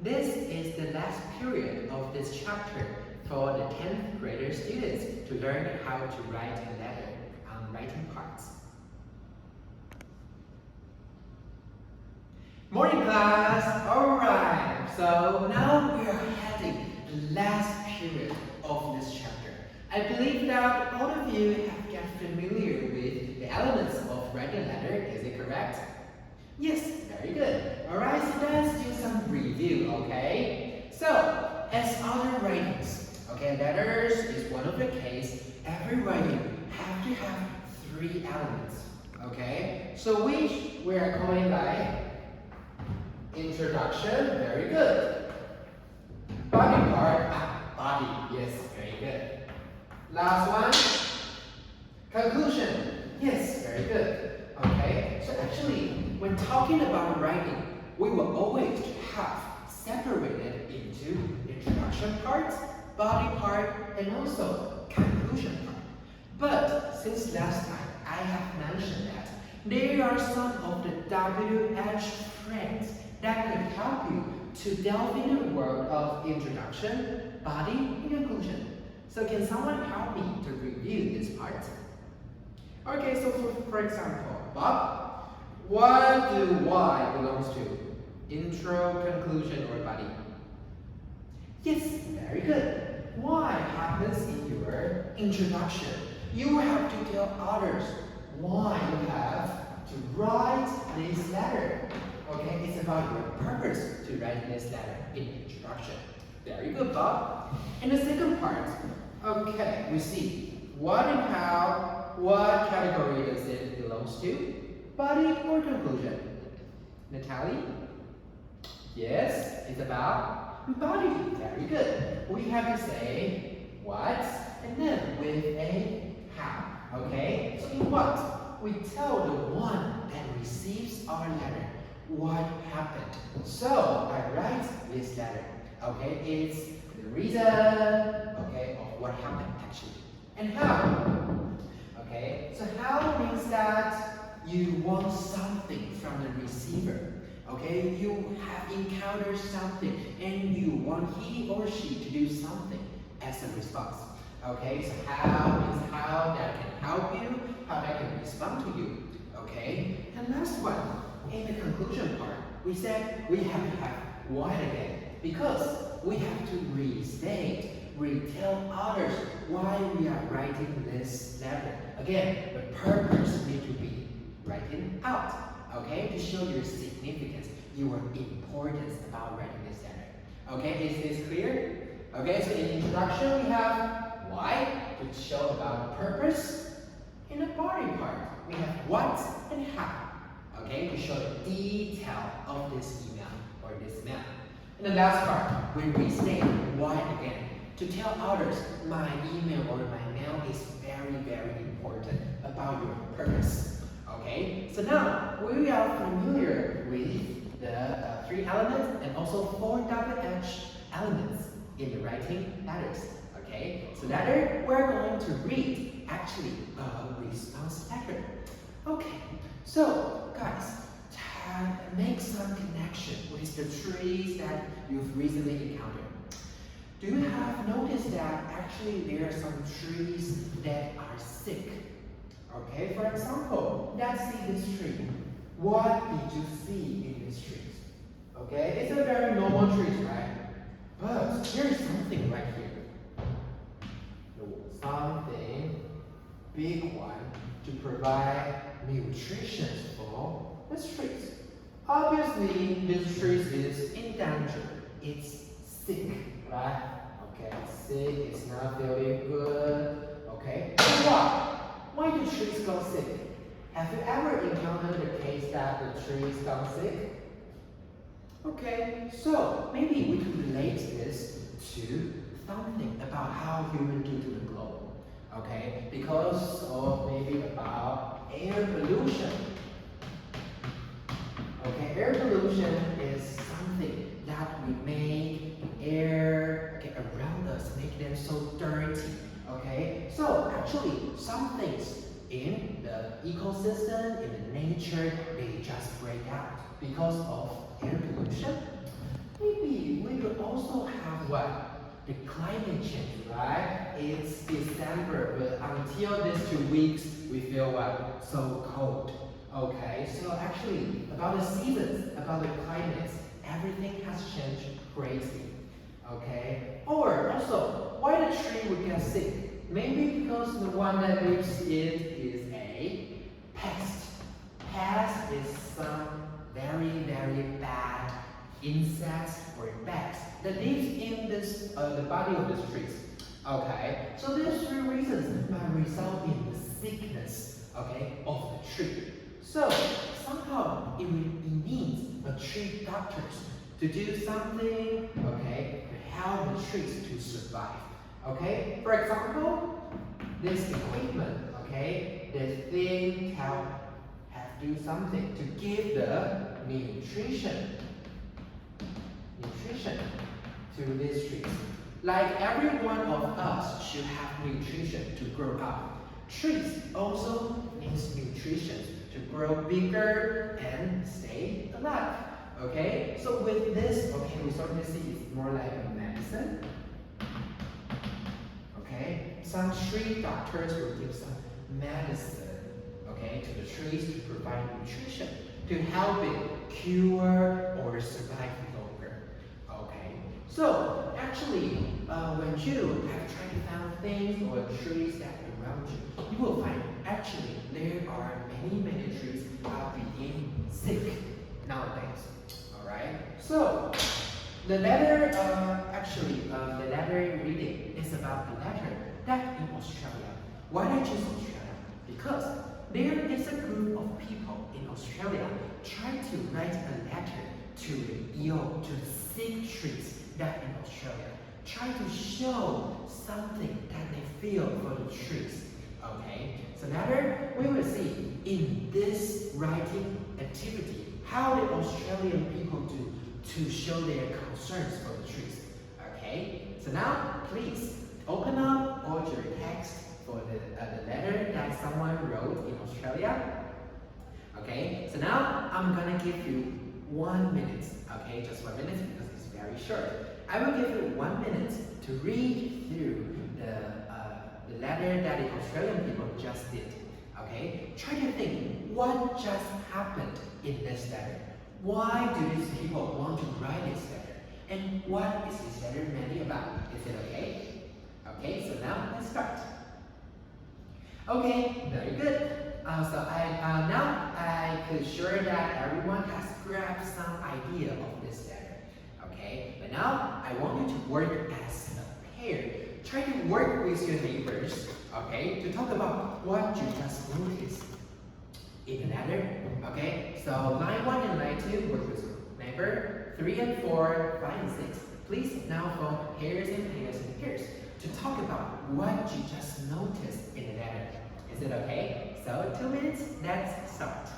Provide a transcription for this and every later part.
This is the last period of this chapter for the 10th grader students to learn how to write a letter on writing parts. Morning class! Alright, so now we are heading the last period of this chapter. I believe that all of you have got familiar with the elements of writing a letter, is it correct? Yes, very good. Alright, so let's do some review, okay? So, as other writings, okay, letters is one of the case, every writing have to have 3 elements, okay? So which we are calling like introduction, very good. Body part, body, yes, very good. Last one, conclusion, yes, very good. Okay, so actually, when talking about writing, we will always have separated into introduction part, body part, and also conclusion part. But since last time, I have mentioned that there are some of the WH friends that can help you to delve into the world of introduction, body, and conclusion. So can someone help me to review this part? Okay, so for example, Bob, what do Y belongs to? Intro, conclusion, or body? Yes, very good. Y happens in your introduction. You have to tell others why you have to write this letter. Okay, it's about your purpose to write this letter in the introduction. Very good, Bob. In the second part, okay, we see what and how. What category does it belongs to? Body or conclusion? Natalie? Yes, it's about body. Very good. We have to say what and then with a how. Okay? So in what? We tell the one that receives our letter what happened. So I write this letter. Okay? It's the reason, okay, of what happened actually. And how? Okay, so how means that you want something from the receiver. Okay, you have encountered something and you want he or she to do something as a response. Okay, so how means how that can help you, how that can respond to you. Okay, and last one, in the conclusion part, we said we have to have what again, because we have to restate, retell others why we are writing this letter. Again, the purpose needs to be written out, okay, to show your significance, your importance about writing this letter. Okay, is this clear? Okay, so in introduction we have why, to show about purpose. In the body part, we have what and how, okay, to show the detail of this email or this mail. In the last part, we restate why again, to tell others my email or my mail is very, very important about your purpose. Okay, so now we are familiar with the 3 elements and also 4 WH elements in the writing letters. Okay, so letter we're going to read actually a response letter. Okay, so guys, make some connection with the trees that you've recently encountered. Do you have noticed that actually there are some trees that are sick? Okay, for example, let's see this tree. What did you see in this tree? Okay, it's a very normal tree, right? But there's something right here. Something big one to provide nutrition for this tree. Obviously, this tree is in danger. It's sick, right? Okay, sick, it's not feeling good. Okay, so why? Why do trees go sick? Have you ever encountered a case that the trees gone sick? Okay, so maybe we can relate this to something about how humans do to the globe. Okay, because of maybe about air pollution. Okay, air pollution is something that we make air around us, make them so dirty. Okay, so actually some things in the ecosystem, in the nature, they just break out because of air pollution. Maybe what? The climate change, right? It's December, but until these 2 weeks, we feel what? So cold. Okay, so actually, about the seasons, about the climates, everything has changed crazy. Okay, or also, why the tree would get sick? Maybe because the one that lives in it is a pest. Pest is some very, very bad insects or bats that lives in this the body of these trees. Okay, so there's 3 reasons might result in the sickness, okay, of the tree. So somehow it needs a tree doctors to do something, okay, to help the trees to survive. Okay, for example, this equipment, okay, this thing have to do something to give the nutrition to these trees. Like every one of us should have nutrition to grow up. Trees also needs nutrition to grow bigger and stay alive. Okay, so with this, okay, we start to see it's more like a medicine. Okay, some tree doctors will give some medicine, okay, to the trees to provide nutrition to help it cure or survive longer. Okay, so actually, when you have tried to find things or trees that around you, you will find actually there are many trees are being sick nowadays. All right, so the letter the letter reading is about the letter that in Australia. Why did I choose Australia? Because there is a group of people in Australia trying to write a letter to the sick trees that in Australia, try to show something that they feel for the trees. Okay, so later we will see in this writing activity how the Australian people do to show their concerns for the trees. Okay, so now please open up all your text for the letter that someone wrote in Australia. Okay, so now I'm gonna give you 1 minute. Okay, just 1 minute because it's very short. I will give you 1 minute to read through the letter that the Australian people just did. Okay, try to think what just happened in this letter. Why do these people want to write this letter? And what is this letter mainly about? Is it okay? Okay, so now let's start. Okay, very good. So now I could sure that everyone has grabbed some idea of this letter. Okay, but now I want you to work as a pair. Try to work with your neighbors, okay, to talk about what you just noticed in the letter. Okay, so line 1 and line 2 work with your neighbor. 3 and 4, 5 and 6. Please now form pairs and pairs and pairs to talk about what you just noticed in the letter. Is it okay? So 2 minutes, let's start.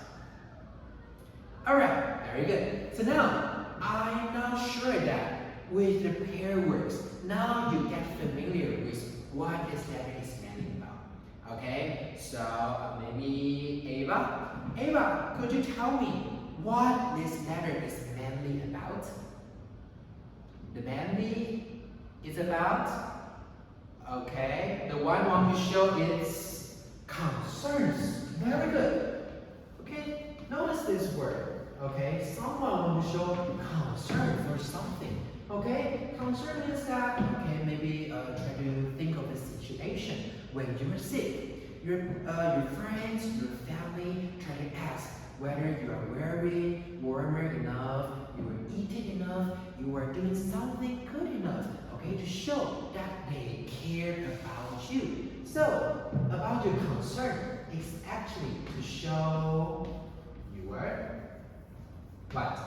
Alright, very good. So now, I'm not sure that with the pair words, now you get familiar with what this letter is mainly about. Okay, so maybe Ava? Ava, could you tell me what this letter is mainly about? The mainly is about, okay, the one want to show its concerns. Very good. Okay, notice this word. Okay, someone want to show concern for something. Okay, concern is that, okay, maybe try to think of a situation when you are sick. Your friends, your family try to ask whether you are wearing warmer enough, you are eating enough, you are doing something good enough, okay, to show that they care about you. So, about your concern is actually to show your what?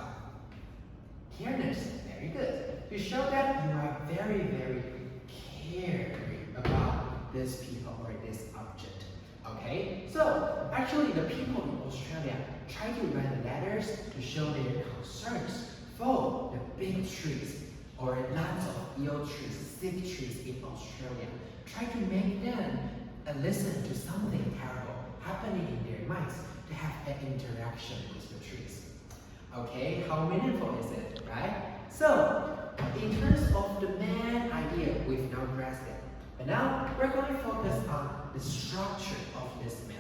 Careness. Very good. To show that you are very, very caring about this people or this object. Okay? So, actually the people in Australia try to write letters to show their concerns for the big trees or lots of ill trees, sick trees in Australia. Try to make them listen to something terrible happening in their minds to have an interaction with the trees. Okay, how meaningful is it, right? So, in terms of the man grasp it. But now we're going to focus on the structure of this meal.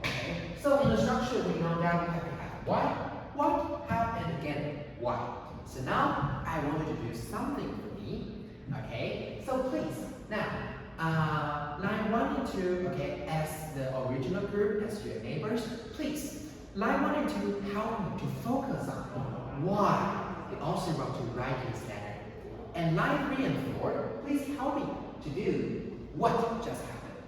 Okay? So in the structure, we know that we have to have what, how, and again, why. So now I want you to do something for me. Okay? So please, now, line 1 and 2, okay, as the original group, as your neighbors, please, line 1 and 2 help me to focus on why they also want to write this letter. And line 3 and 4, please help me to do what just happened.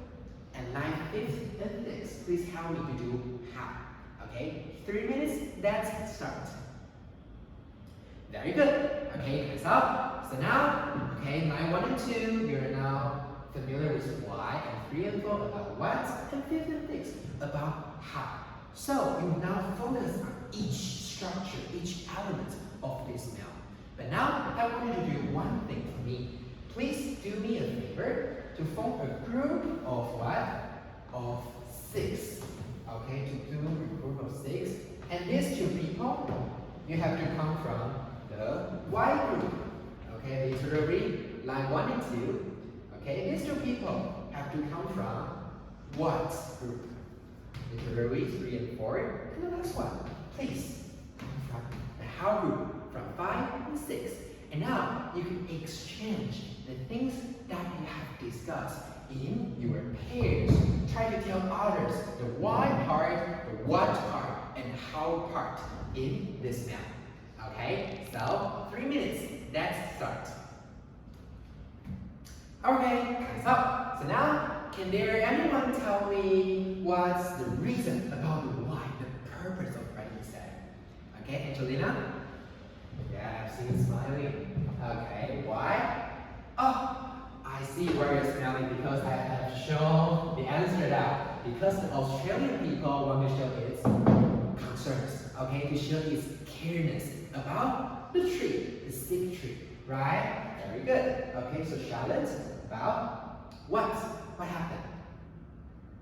And line 5 and 6, please help me to do how. Okay? 3 minutes, let's start. Very good. Okay, hands up. So now, okay, line 1 and 2, you're now familiar with why, and 3 and 4 about what, and 5 and 6 about how. So you now focus on each structure, each element of this meal. But now I want you to do one thing for me. Please do me a favor to form a group of what? Of 6. Okay, to do a group of 6. And these 2 people, you have to come from the Y group. Okay, literally line 1 and 2. Okay, these 2 people have to come from what group? Literally 3 and 4. And the last one, please come from the how group, from 5 and 6. And now you can exchange the things that you have discussed in your pairs. Try to tell others the why part, the what part, and how part in this meal. Okay, so 3 minutes, let's start. Okay, hands up. So now, can there anyone tell me what's the reason about the why, the purpose of writing this letter? Okay, Angelina? Yeah, I've seen you smiling. Okay, why? Oh, I see where you're smiling because I have shown the answer now. Because the Australian people want to show its concerns, okay, to show its careness about the tree, the sick tree, right? Very good. Okay, so Charlotte, about what? What happened?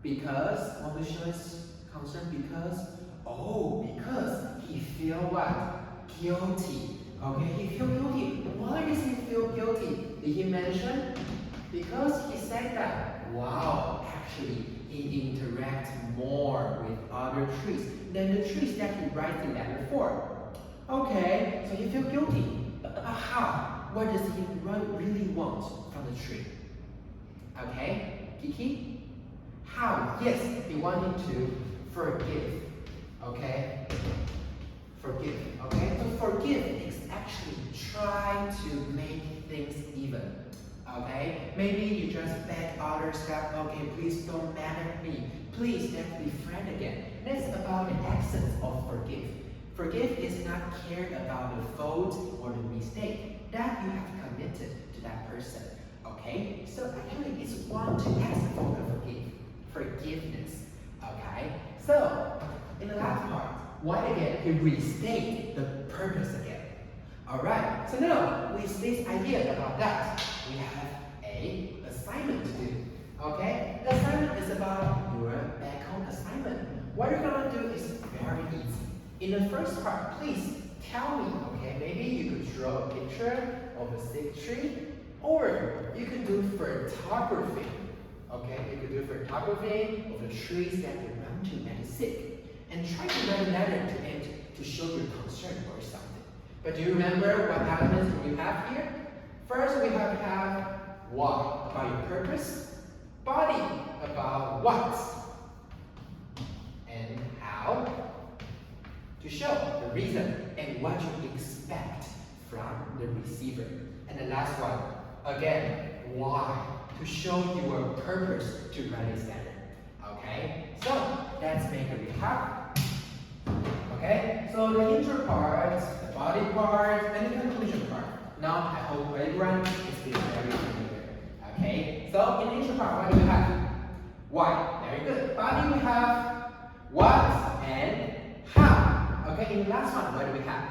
Because, want to show his concern because, because he feel what? Guilty. Okay, he feel guilty. Why does he feel guilty? Did he mention? Because he said that, wow, actually, he interacts more with other trees than the trees that he writes the letter for. Okay, so he feel guilty. How? What does he really want from the tree? Okay, Kiki? How? Yes, he wanted to forgive. Okay? Forgive. Okay? To forgive is actually try to make things even. Okay? Maybe you just beg others that, okay, please don't mad at me. Please, let's be friends again. That's about the essence of forgive. Forgive is not care about the fault or the mistake that you have committed to that person. Okay? So actually it's one to ask for forgiveness. Okay? So in the last part, why again he restate the purpose again. Alright, so now with this idea about that, we have a assignment to do. Okay? The assignment is about your back home assignment. What you're gonna do is very easy. In the first part, please tell me, okay, maybe you could draw a picture of a sick tree, or you could do photography. Okay, you could do photography of the trees that you run to that is sick, and try to write a letter to it to show your concern or something. But do you remember what elements we have here? First, we have to have why, about your purpose, body, about what, and how, to show the reason and what you expect from the receiver. And the last one, again, why, to show your purpose to write this letter. Okay, so let's make a recap. Okay, so the intro part, the body part, and the conclusion part. Now I hope everyone is still very familiar. Okay, so in the intro part, what do we have? Why? Very good. Body we have what and how. Okay, in the last one, what do we have?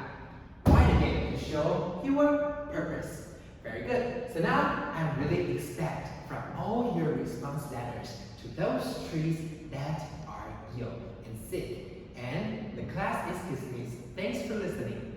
Why again? To show your purpose. Very good. So now I really expect from all your response letters to those trees that are ill and sick. And the class is dismissed. Thanks for listening.